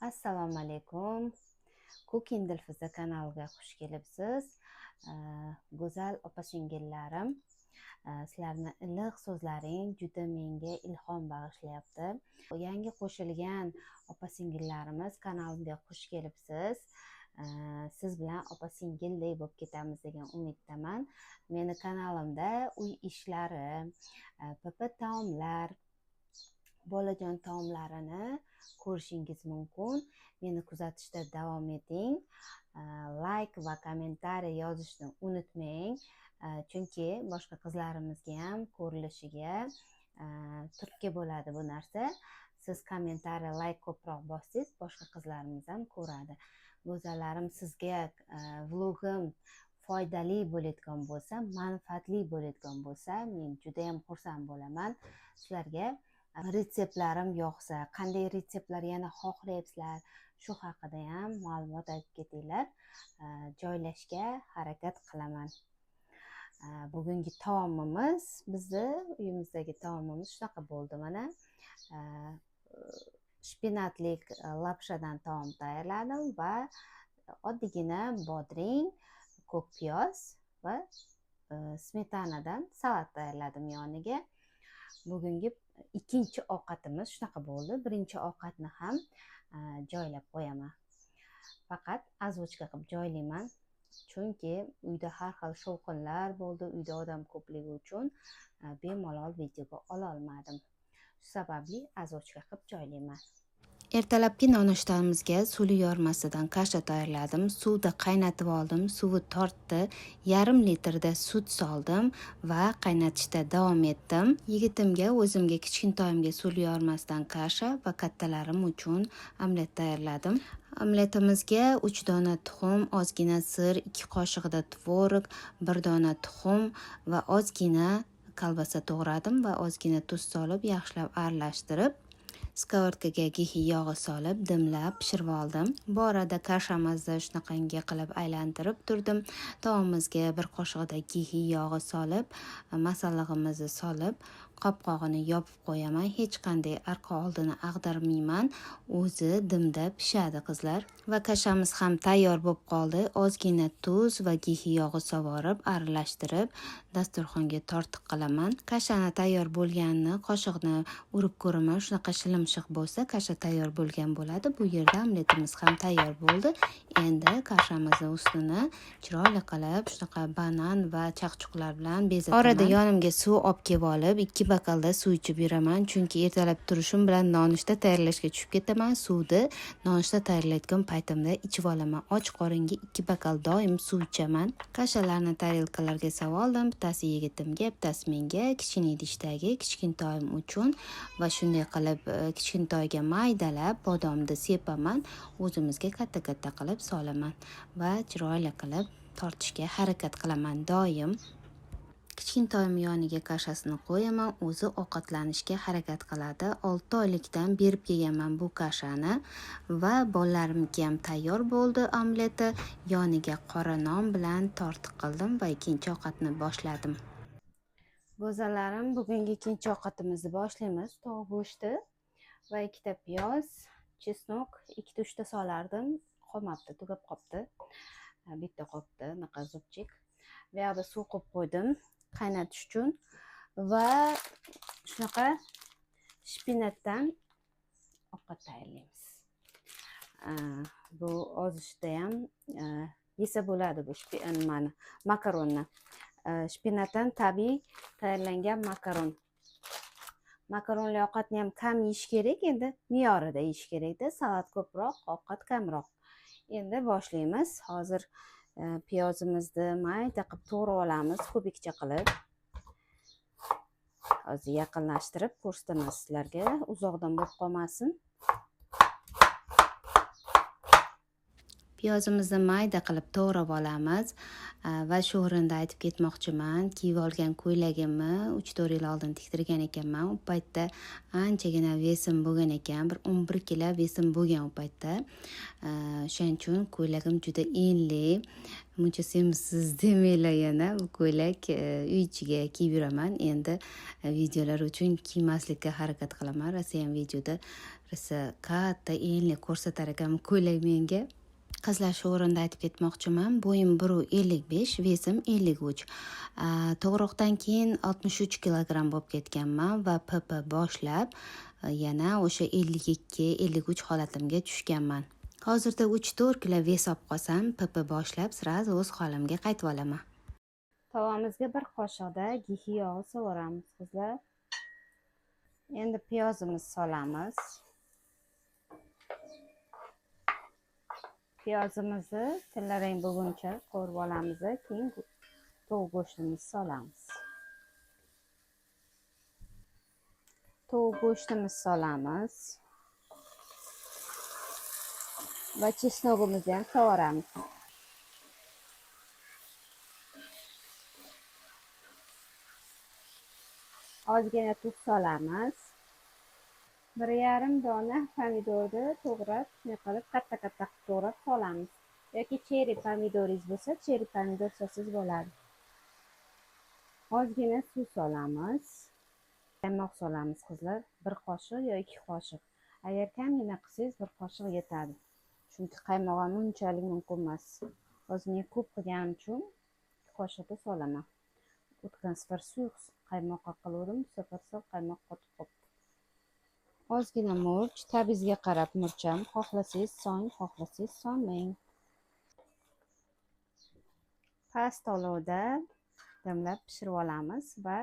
Assalomu alaykum. Cooking Dilfuza kanaliga xush kelibsiz. Go'zal opa-singillarim, sizlarning iliq so'zlaring juda menga ilhom bag'ishlayapti. Yangi qo'shilgan opa-singillarimiz kanalimga xush kelibsiz. Siz bilan opa-singildek bo'lib ketamiz degan umiddaman. Meni kanalimda uy ishlari, PP taomlar, bolajon taomlarini ko'rishingiz mumkin. Meni kuzatishda davom eting. Like va kommentariy yozishni unutmang. Chunki boshqa qizlarimizga ham ko'rilishiga turtki bo'ladi bu narsa. Siz kommentariy, like ko'proq bossangiz, boshqa qizlarimiz ham ko'radi. Go'zallarim, sizga vlogim foydali bo'ladigan bo'lsa, manfaatli bo'ladigan bo'lsa, men juda ham xursand bo'laman. Sizlarga retseptlarim yoqsa, qanday retseptlar yana xohlayapsizlar, shu haqida ham ma'lumot aytib ketinglar. Joylashga harakat qilaman. Bugungi taomimiz, bizni uyimizdagi taomimiz shunaqa bo'ldi mana. Shpinatlik lapshadan taom tayyorladim va oddiygina bodring, ko'k piyoz va smetanadan salat tayyorladim yoniga. Bugungi ikkinchi ovqatimiz shunaqa bo'ldi. Birinchi ovqatni ham joylab qo'yaman. Faqat azvochka qilib joylayman. Chunki uyda har xil shovqinlar bo'ldi. Uyda odam ko'pligi uchun bemalol videoga ola olmadim. Shu sababli azvochka qilib joylayman. Ertalabki nonushtamizga suli yormasidan kasha tayyorladim. Suvda qaynatib oldim. Suvi tortdi. Yarim litrda sut soldim va qaynatishda davom etdim. Yigitimga, o'zimga, kichkintoyimga suli yormasidan kasha va kattalarim uchun omlet tayyorladim. Omletimizga 3 dona tuxum, ozgina sir, 2 qoshiqda tvorog, 1 dona tuxum va ozgina kolbasa to'g'radim va ozgina tuz solib yaxshilab aralashtirib, skavorkaga gihi yog'i solib, dimlab pishirib oldim. Bu orada kashamizni shunaqangi qilib aylantirib turdim. Taomimizga 1 qoshiqda gihi yog'i solib, masallig'imizni solib, qopqog'ini yopib qo'yaman. Hech qanday arqa oldini ag'darmayman. O'zi dimda pishadi qizlar. Va kashamiz ham tayyor bo'lib qoldi. Ozgina tuz va gihi yog'i sovorib, aralashtirib, dasturxonga tortiq qilaman. Kashani tayyor bo'lganini qoshiqni urib ko'raman. Shunaqa shilimshiq bo'lsa, kasha tayyor bo'lgan bo'ladi. Bu yerda omletimiz ham tayyor bo'ldi. Endi kashamizning ustini chiroyli qilib shunaqa banan va chaqchuqlar bilan bezataman. Orada yonimga suv olib kelib olib, 2 bokalda suv ichib yuraman. Chunki ertalab turishim bilan nonushta tayyorlashga tushib ketaman. Suvni nonushta tayyorlayotgan paytimda ichib olaman. Och qoringa 2 bokal doim suv ichaman. Kashalarni tarelkalarga soldim. Bittasi yigitimga, bittasi menga, kichkina idishdagi kichkintoyim uchun va shunday qilib kichkintoyga maydalab bodomni sepaman. O'zimizga katta-katta qilib solaman va chiroyli qilib tortishga harakat qilaman doim. Kichkintoyim yoniga kashasini qo'yaman, o'zi ovqatlanishga harakat qiladi. 6 oylikdan berib kelganman bu kashani va bolalarimga ham tayyor bo'ldi omleti. Yoniga qora non bilan tortiq qildim va ikkinchi ovqatni boshladim. Go'zallarim, bugungi ikkinchi ovqatimizni boshlaymiz. Tovuq go'shti va 2 piyoz, chesnok 2-3 ta solardim. Qolmabdi, tugab qolibdi. Bitta qolibdi, naqa zubchik. Bu yerda suv qo'yib qo'ydim qaynatish uchun va shunaqa shpinatdan ovqat tayyorlaymiz. Bu ozishda ham yesa bo'ladi bu makaronni. Shpinatdan tabiiy tayyorlangan makaron. Makaronli ovqatni ham kam yeyish kerak, endi me'yorida yeyish kerakda. Salat ko'proq, ovqat kamroq. Endi boshlaymiz. Hozir piyozimizni mayda qilib to'g'rab olamiz, kubikcha qilib. Hozir yaqinlashtirib ko'rsataman sizlarga, uzoqdan bo'lib qolmasin. Piyozimizni mayda qilib to'g'rab olamiz va shu o'rinda aytib ketmoqchiman, kiyib olgan ko'ylagimni 3-4 yil oldin tiktirgan ekanman. U paytda anchagina vesim bo'lgan ekan, bir 11 kilo vesim bo'lgan u paytda. Shuning uchun ko'ylagim juda enli. Muncha semsiz demanglar yana, bu ko'ylak uy ichiga kiyib yuraman. Endi videolar uchun kiymaslikka harakat qilaman. Rosa ham videoda birisi katta enli ko'rsatar ekan ko'ylak menga. Qizlar, shu o'rinda aytib ketmoqchiman, bo'yim 1.55, vesim 53. Tug'ruqdan keyin 63 kilogramm bo'lib ketganman va PP boshlab yana o'sha 52-53 holatimga tushganman. Hozirda 3-4 kilo vес olib qolsam, PP boshlab sразу o'z holimga qaytib olaman. Tavamizga bir qoshiqda gihi yog'i sovuramiz, qizlar. Endi piyozimizni solamiz. Piyozimizni tillarang bo'lguncha qovurib olamiz, keyin tovuq go'shtimizni solamiz. Tovuq go'shtimizni solamiz va chesnogimizni ham sovuramiz. Ozgina tuz solamiz. 1,5 dona pomidorni to'g'rab, shunday qilib katta-katta qilib to'g'rab solamiz. Yoki cheri pomidoringiz bo'lsa, cheri pomidor solsangiz bo'ladi. Ozgina suv solamiz. Qaymoq solamiz, qizlar. 1 qoshiq yoki 2 qoshiq. Agar kamgina qilsangiz 1 qoshiq yetadi. Chunki qaymoq ham unchalik mumkin emas. Hozir men ko'p qilganim uchun 2 qoshiqda solaman. O'tgan safar suyuq qaymoqqa qildim, bu safar sol qaymoq qotib qoldi. Ozgina murch, tabingizga qarab murcham, xohlasangiz so'ng, xohlasangiz solmang. Past olovda damlab pishirib olamiz va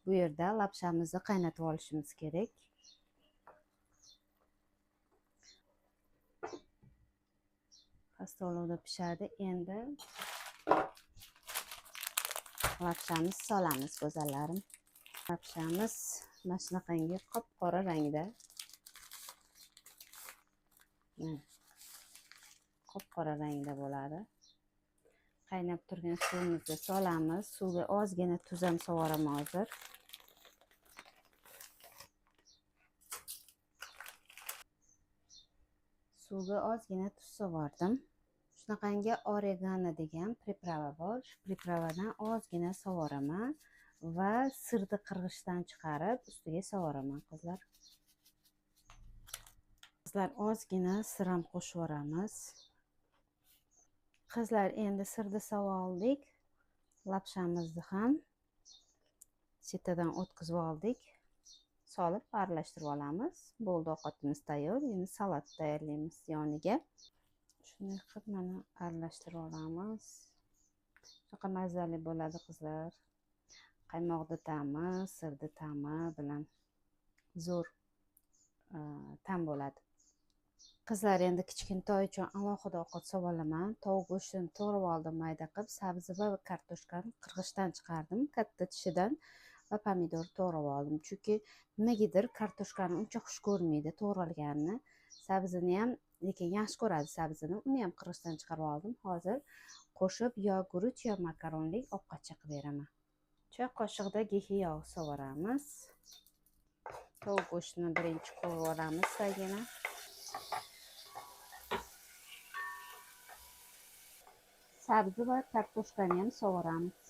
bu yerda lapshamizni qaynatib olishimiz kerak. Past olovda pishadi. Endi lapshamizni solamiz, go'zallarim. Lapshamiz mana shunaqangi qop-qora rangda. Qop-qora rangda bo'ladi. Qaynab turgan suvimizni solamiz. Suvga ozgina tuz ham sovoraman hozir. Suvga ozgina tuz sovordim. Shunaqangi oregano degan priprava bor. Shu pripravadan ozgina sovoraman va sirni qirg'ichdan chiqarib ustiga sovoraman, qizlar. Qizlar, ozgina sir ham qo'shib yoramiz. Qizlar, endi sirni sovoldik. Lapshamizni ham setadan o'tkazib oldik. Solib aralashtirib olamiz. Bo'ldi, ovqatimiz tayyor. Endi salat tayyorlaymiz yoniga. Shunday qilib mana aralashtirib olamiz. Shunaqa mazali bo'ladi, qizlar. Qaymoqni ta'mi, sirni ta'mi bilan zo'r ta'm bo'ladi. Qizlar, endi kichkintoy uchun alohida ovqat sovolaman. Tovuq go'shtini to'g'rab oldim mayda qilib, sabzi va kartoshkani qirg'ichdan chiqardim katta tishidan va pomidor to'g'rab oldim. Chunki nimagidir kartoshkani uncha xush ko'rmaydi to'g'ralganini. Sabzini ham, lekin yaxshi ko'radi sabzini. Uni ham qirg'ichdan chiqarib oldim. Hozir qo'shib yo guruch yo makaronlik ovqatcha qilib beraman. Choy qoshiqda gihi yog' sovuramiz. Tovuq go'shtini birinchi qo'yib olamiz sagina. Sabzi va kartoshkani ham sovuramiz.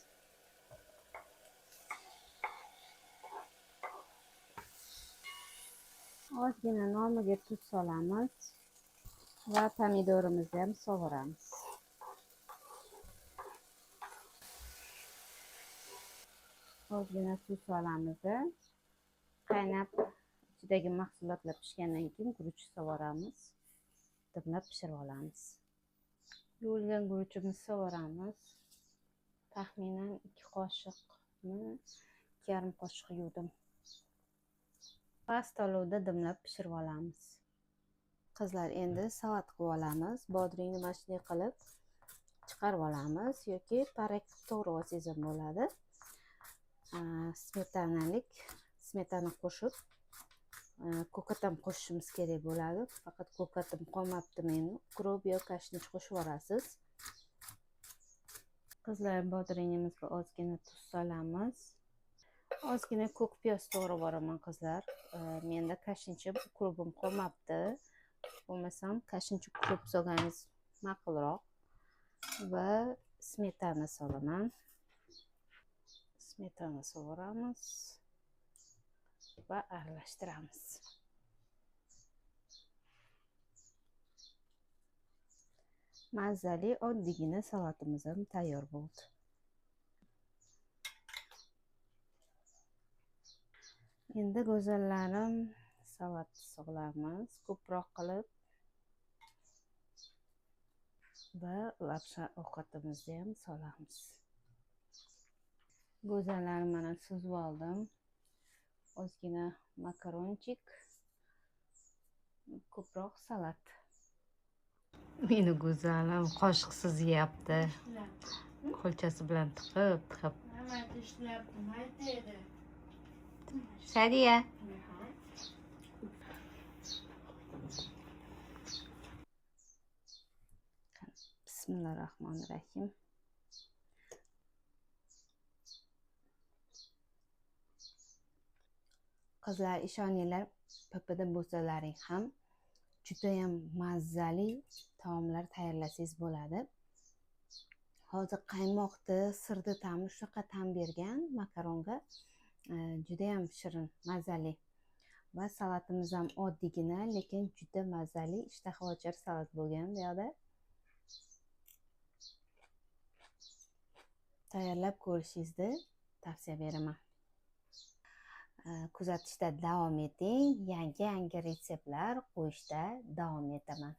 Ozgina nomiga tuz solamiz va pomidorimizni ham sovuramiz. Ozgina suv solamiz. Qaynab ichidagi mahsulotlar pishgandan keyin guruch sovuramiz. Dimlab pishirib olamiz. Yuvilgan guruchimizni sovuramiz. Taxminan 2 qoshiqni 2,5 qoshiq yuvdim. Past olovda dimlab pishirib olamiz. Qizlar, endi salat qilib olamiz. Bodringni mana shunday qilib chiqarib olamiz yoki parak to'g'rab olsangiz ham bo'ladi. Smetana qo'shib, ko'kat ham qo'shishimiz kerak bo'ladi. Faqat ko'katim qolmabdi meni. Ukrop yo kashnich qo'shib olasiz. Qizlar, bodringimizga ozgina tuz solamiz. Ozgina ko'k piyoz to'g'rab yuboraman, qizlar. Menda kashnich ukrobim qolmabdi. Bo'lmasam kashnich ukrop solganingiz ma'qulroq. Va smetana solaman. Smetana sovuramiz va aralashtiramiz. Mazali oddiygina salatimiz ham tayyor bo'ldi. Endi go'zallarim salat solamiz ko'proq qilib va lapsha ovqatimizni ham solamiz. Go'zallarim mana suzib oldim. Ozgina makaronchik, ko'proq salat. Meni go'zalim qoshiqsiz yeyapti. Qo'lchasi bilan tiqib. Shadiya. Bismillahirrohmanirrohim. Qizlar, ishoninglar, PPda bo'lsalaring ham judayam mazali taomlar tayyorlasangiz bo'ladi. Hozir qaymoqni, sirni ta'mi shunaqa ta'm bergan makaronga, judayam shirin, mazali. Va salatimiz ham oddiygina, lekin juda mazali, ishtaha ochar salat bo'lgan bu yoqda. Tayyorlab ko'rishingizni tavsiya beraman. Kuzatishda davom eting, yangi retseptlar qo'yishda davom etaman.